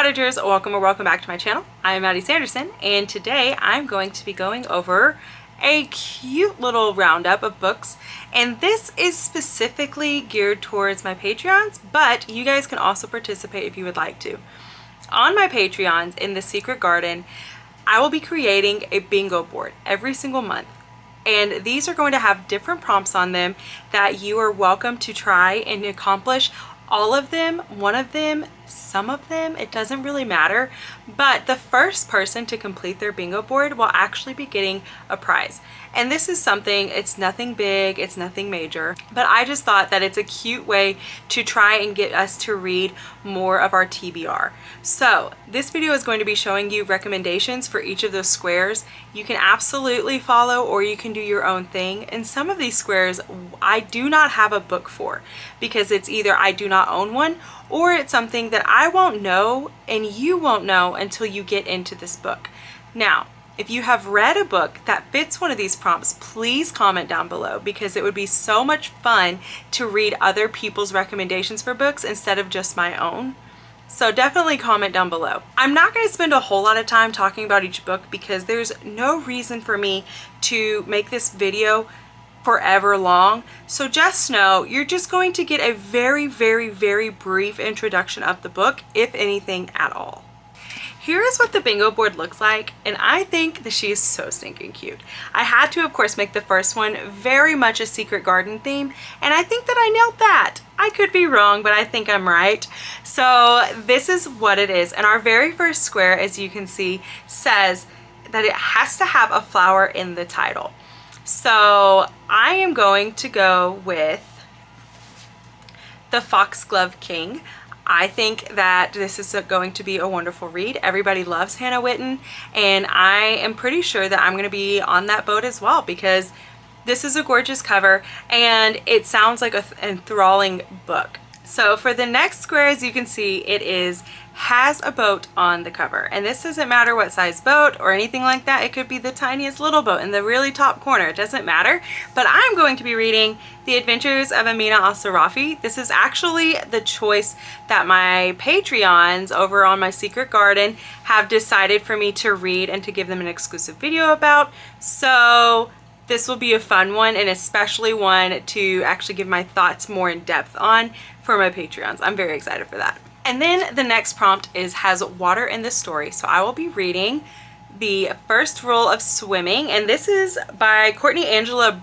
Cottagers, welcome or welcome back to my channel. I'm Maddie Sanderson, and today I'm going to be going over a cute little roundup of books, and this is specifically geared towards my Patreons, but you guys can also participate if you would like to. On my Patreons in the Secret Garden, I will be creating a bingo board every single month. And these are going to have different prompts on them that you are welcome to try and accomplish all of them, one of them, some of them, it doesn't really matter. But the first person to complete their bingo board will actually be getting a prize. And this is something, it's nothing big, it's nothing major, but I just thought that it's a cute way to try and get us to read more of our TBR. So this video is going to be showing you recommendations for each of those squares. You can absolutely follow or you can do your own thing. And some of these squares I do not have a book for, because it's either I do not own one or it's something that I won't know and you won't know until you get into this book. Now, if you have read a book that fits one of these prompts, please comment down below, because it would be so much fun to read other people's recommendations for books instead of just my own. So definitely comment down below. I'm not going to spend a whole lot of time talking about each book because there's no reason for me to make this video forever long. So just know you're just going to get a very, very, very brief introduction of the book, if anything at all. Here is what the bingo board looks like, and I think that she is so stinking cute. I had to, of course, make the first one very much a Secret Garden theme, and I think that I nailed that. I could be wrong, but I think I'm right. So this is what it is, and our very first square, as you can see, says that it has to have a flower in the title. So I am going to go with the Foxglove King. I think that this is going to be a wonderful read. Everybody loves Hannah Witten, and I am pretty sure that I'm going to be on that boat as well, because this is a gorgeous cover and it sounds like an enthralling book. So for the next square, as you can see, it has a boat on the cover, and this doesn't matter what size boat or anything like that. It could be the tiniest little boat in the really top corner, it doesn't matter. But I'm going to be reading The Adventures of Amina al-Sarafi. This is actually the choice that my Patreons over on my Secret Garden have decided for me to read and to give them an exclusive video about. So this will be a fun one, and especially one to actually give my thoughts more in depth on for my Patreons. I'm very excited for that. And then the next prompt has water in the story. So I will be reading The First Rule of Swimming, and this is by Courtney Angela,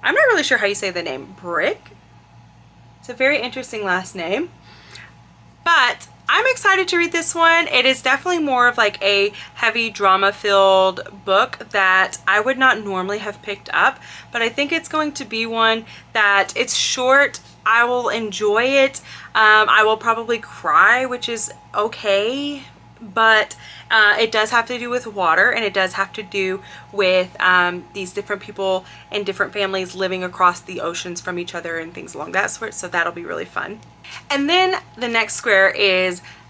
I'm not really sure how you say the name, Brick? It's a very interesting last name. But I'm excited to read this one. It is definitely more of like a heavy drama filled book that I would not normally have picked up, but I think it's going to be one that it's short. I will enjoy it. I will probably cry, which is okay, but it does have to do with water, and it does have to do with these different people and different families living across the oceans from each other and things along that sort, so that'll be really fun. And then the next square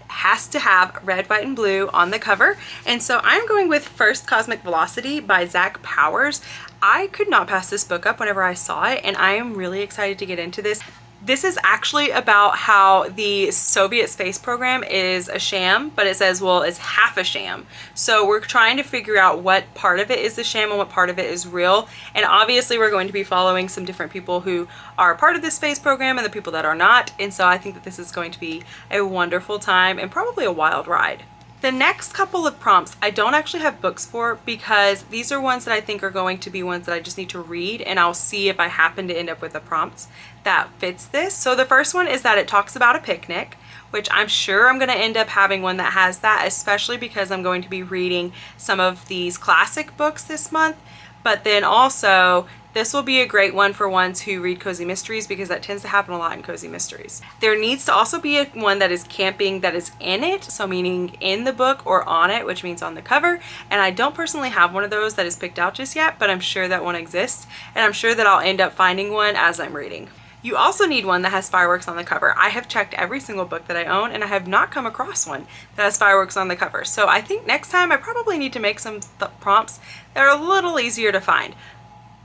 has to have red, white, and blue on the cover, and so I'm going with First Cosmic Velocity by Zach Powers. I could not pass this book up whenever I saw it, and I am really excited to get into this. This is actually about how the Soviet space program is a sham, but it says, well, it's half a sham. So we're trying to figure out what part of it is the sham and what part of it is real. And obviously we're going to be following some different people who are part of the space program and the people that are not. And so I think that this is going to be a wonderful time and probably a wild ride. The next couple of prompts I don't actually have books for, because these are ones that I think are going to be ones that I just need to read, and I'll see if I happen to end up with the prompts that fits this. So the first one is that it talks about a picnic, which I'm sure I'm going to end up having one that has that, especially because I'm going to be reading some of these classic books this month. But then also, this will be a great one for ones who read cozy mysteries, because that tends to happen a lot in cozy mysteries. There needs to also be one that is camping that is in it, so meaning in the book or on it, which means on the cover. And I don't personally have one of those that is picked out just yet, but I'm sure that one exists, and I'm sure that I'll end up finding one as I'm reading. You also need one that has fireworks on the cover. I have checked every single book that I own, and I have not come across one that has fireworks on the cover. So I think next time I probably need to make some prompts that are a little easier to find.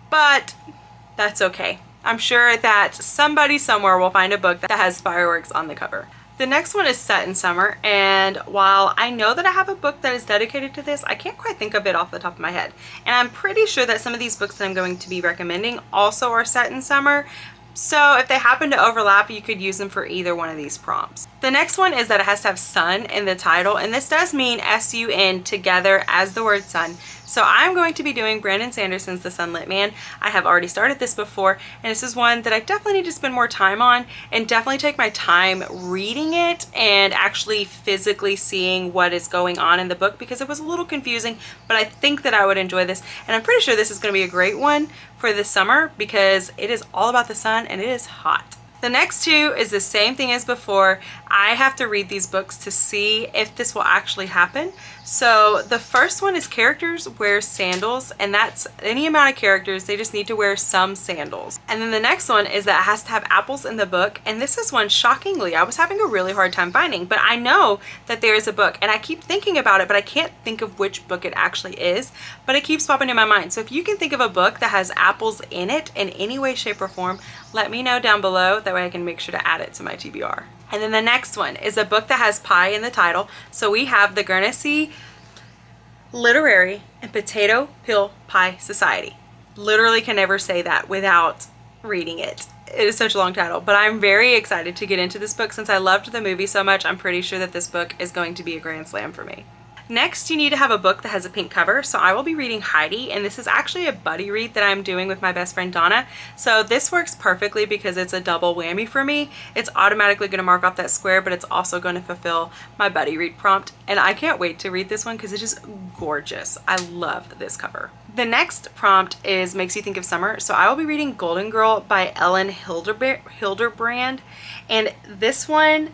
But that's okay. I'm sure that somebody somewhere will find a book that has fireworks on the cover. The next one is set in summer, and while I know that I have a book that is dedicated to this, I can't quite think of it off the top of my head. And I'm pretty sure that some of these books that I'm going to be recommending also are set in summer. So if they happen to overlap, you could use them for either one of these prompts. The next one is that it has to have sun in the title, and this does mean S-U-N together as the word sun. So I'm going to be doing Brandon Sanderson's The Sunlit Man. I have already started this before, and this is one that I definitely need to spend more time on and definitely take my time reading it and actually physically seeing what is going on in the book, because it was a little confusing, but I think that I would enjoy this. And I'm pretty sure this is going to be a great one for the summer because it is all about the sun and it is hot. The next two is the same thing as before. I have to read these books to see if this will actually happen. So the first one is characters wear sandals, and that's any amount of characters. They just need to wear some sandals. And then the next one is that it has to have apples in the book, and this is one shockingly I was having a really hard time finding, but I know that there is a book and I keep thinking about it, but I can't think of which book it actually is, but it keeps popping in my mind. So if you can think of a book that has apples in it in any way, shape, or form, let me know down below. That way I can make sure to add it to my TBR. And then the next one is a book that has pie in the title. So we have the Guernsey Literary and Potato Peel Pie Society. Literally can never say that without reading it. It is such a long title, but I'm very excited to get into this book since I loved the movie so much. I'm pretty sure that this book is going to be a grand slam for me. Next, you need to have a book that has a pink cover. So I will be reading Heidi, and this is actually a buddy read that I'm doing with my best friend Donna. So this works perfectly because it's a double whammy for me. It's automatically going to mark off that square, but it's also going to fulfill my buddy read prompt. And I can't wait to read this one because it's just gorgeous. I love this cover. The next prompt is Makes You Think of Summer. So I will be reading Golden Girl by Ellen Hilderbrand. And this one,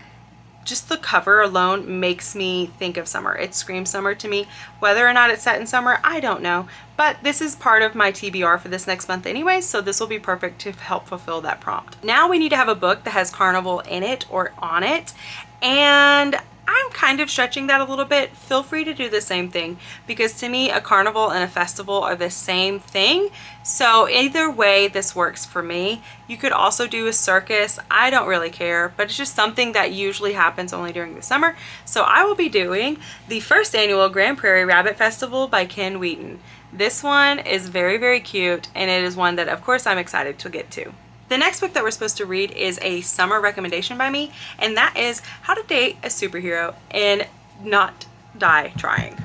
just the cover alone makes me think of summer. It screams summer to me. Whether or not it's set in summer, I don't know. But this is part of my TBR for this next month anyway, so this will be perfect to help fulfill that prompt. Now we need to have a book that has carnival in it or on it. And I'm kind of stretching that a little bit. Feel free to do the same thing, because to me a carnival and a festival are the same thing. So either way this works for me. You could also do a circus. I don't really care, but it's just something that usually happens only during the summer. So I will be doing the first annual Grand Prairie Rabbit Festival by Ken Wheaton. This one is very, very cute, and it is one that of course I'm excited to get to. The next book that we're supposed to read is a summer recommendation by me, and that is How to Date a Superhero and Not Die Trying.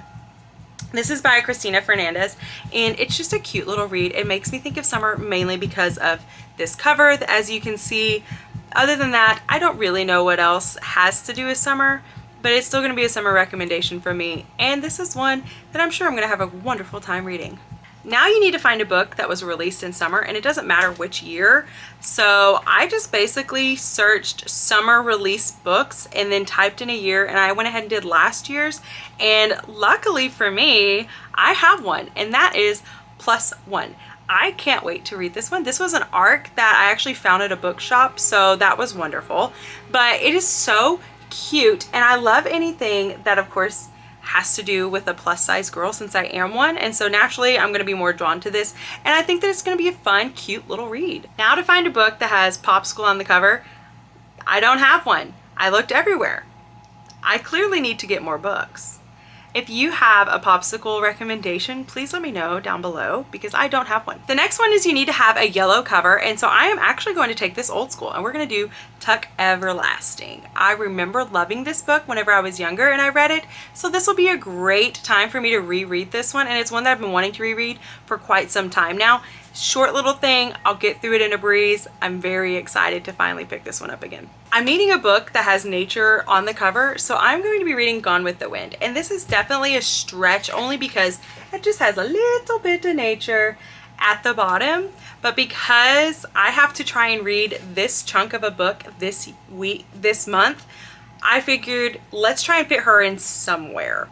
This is by Christina Fernandez, and it's just a cute little read. It makes me think of summer mainly because of this cover, as you can see. Other than that, I don't really know what else has to do with summer, but it's still going to be a summer recommendation for me, and this is one that I'm sure I'm going to have a wonderful time reading. Now you need to find a book that was released in summer, and it doesn't matter which year. So I just basically searched summer release books and then typed in a year, and I went ahead and did last year's. And luckily for me, I have one, and that is Plus One. I can't wait to read this one. This was an ARC that I actually found at a bookshop, so that was wonderful. But it is so cute, and I love anything that of course has to do with a plus size girl, since I am one, and so naturally I'm going to be more drawn to this, and I think that it's going to be a fun, cute little read. Now to find a book that has Popsicle on the cover, I don't have one. I looked everywhere. I clearly need to get more books. If you have a Popsicle recommendation, please let me know down below, because I don't have one. The next one is you need to have a yellow cover, and so I am actually going to take this old school, and we're going to do Tuck Everlasting. I remember loving this book whenever I was younger and I read it, so this will be a great time for me to reread this one, and it's one that I've been wanting to reread for quite some time now. Short little thing, I'll get through it in a breeze. I'm very excited to finally pick this one up again. I'm needing a book that has nature on the cover, so I'm going to be reading Gone with the Wind, and this is definitely a stretch only because it just has a little bit of nature at the bottom, but because I have to try and read this chunk of a book this month, I figured let's try and fit her in somewhere.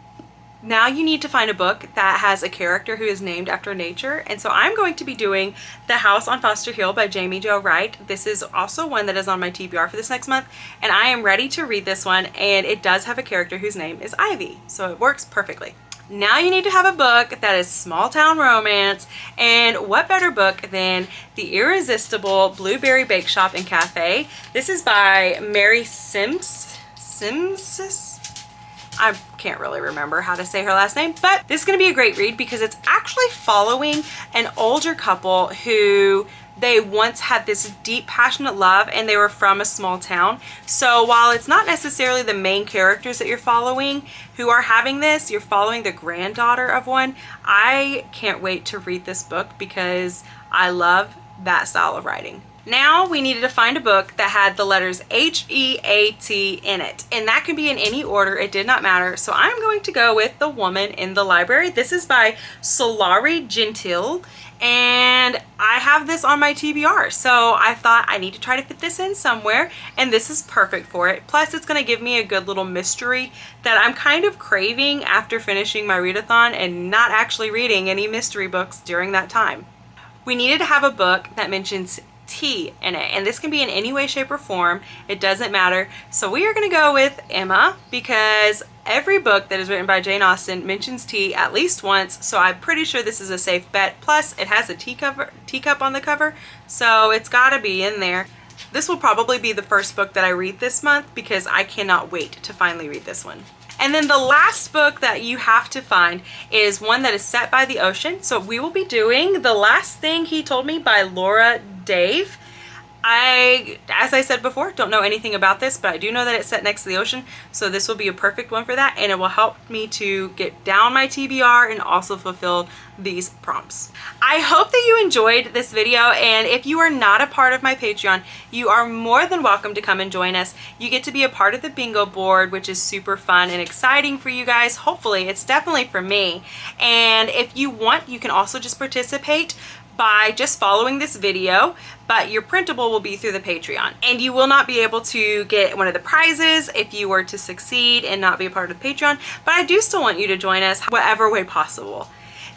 Now you need to find a book that has a character who is named after nature, and so I'm going to be doing The House on Foster Hill by Jamie Jo Wright. This is also one that is on my TBR for this next month, and I am ready to read this one, and it does have a character whose name is Ivy, so it works perfectly. Now you need to have a book that is small town romance, and what better book than The Irresistible Blueberry Bake Shop and Cafe. This is by Mary Simsis. I can't really remember how to say her last name, but this is going to be a great read because it's actually following an older couple who they once had this deep, passionate love and they were from a small town. So while it's not necessarily the main characters that you're following who are having this, you're following the granddaughter of one. I can't wait to read this book because I love that style of writing. Now we needed to find a book that had the letters H-E-A-T in it, and that can be in any order, it did not matter. So I'm going to go with The Woman in the Library. This is by Solari Gentile, and I have this on my TBR, so I thought I need to try to fit this in somewhere, and this is perfect for it. Plus it's going to give me a good little mystery that I'm kind of craving after finishing my readathon and not actually reading any mystery books during that time. We needed to have a book that mentions tea in it, and this can be in any way, shape, or form. It doesn't matter. So we are going to go with Emma because every book that is written by Jane Austen mentions tea at least once, so I'm pretty sure this is a safe bet. Plus it has a teacup on the cover, so it's got to be in there. This will probably be the first book that I read this month because I cannot wait to finally read this one. And then the last book that you have to find is one that is set by the ocean. So we will be doing The Last Thing He Told Me by Laura Dave. As I said before, don't know anything about this, but I do know that it's set next to the ocean, so this will be a perfect one for that, and it will help me to get down my TBR and also fulfill these prompts. I hope that you enjoyed this video, and if you are not a part of my Patreon, you are more than welcome to come and join us. You get to be a part of the bingo board, which is super fun and exciting for you guys. Hopefully, it's definitely for me. And if you want, you can also just participate by just following this video, but your printable will be through the Patreon, and you will not be able to get one of the prizes if you were to succeed and not be a part of the Patreon, but I do still want you to join us whatever way possible.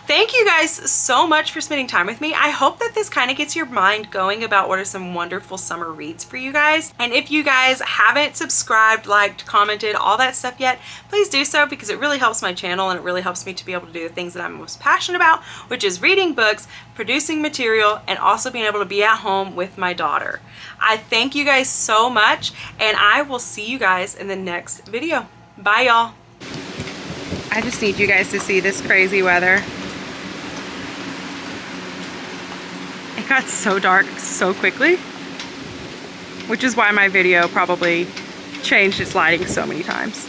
Thank you guys so much for spending time with me. I hope that this kind of gets your mind going about what are some wonderful summer reads for you guys. And if you guys haven't subscribed, liked, commented, all that stuff yet, please do so because it really helps my channel and it really helps me to be able to do the things that I'm most passionate about, which is reading books, producing material, and also being able to be at home with my daughter. I thank you guys so much, and I will see you guys in the next video. Bye, y'all. I just need you guys to see this crazy weather. It got so dark so quickly, which is why my video probably changed its lighting so many times.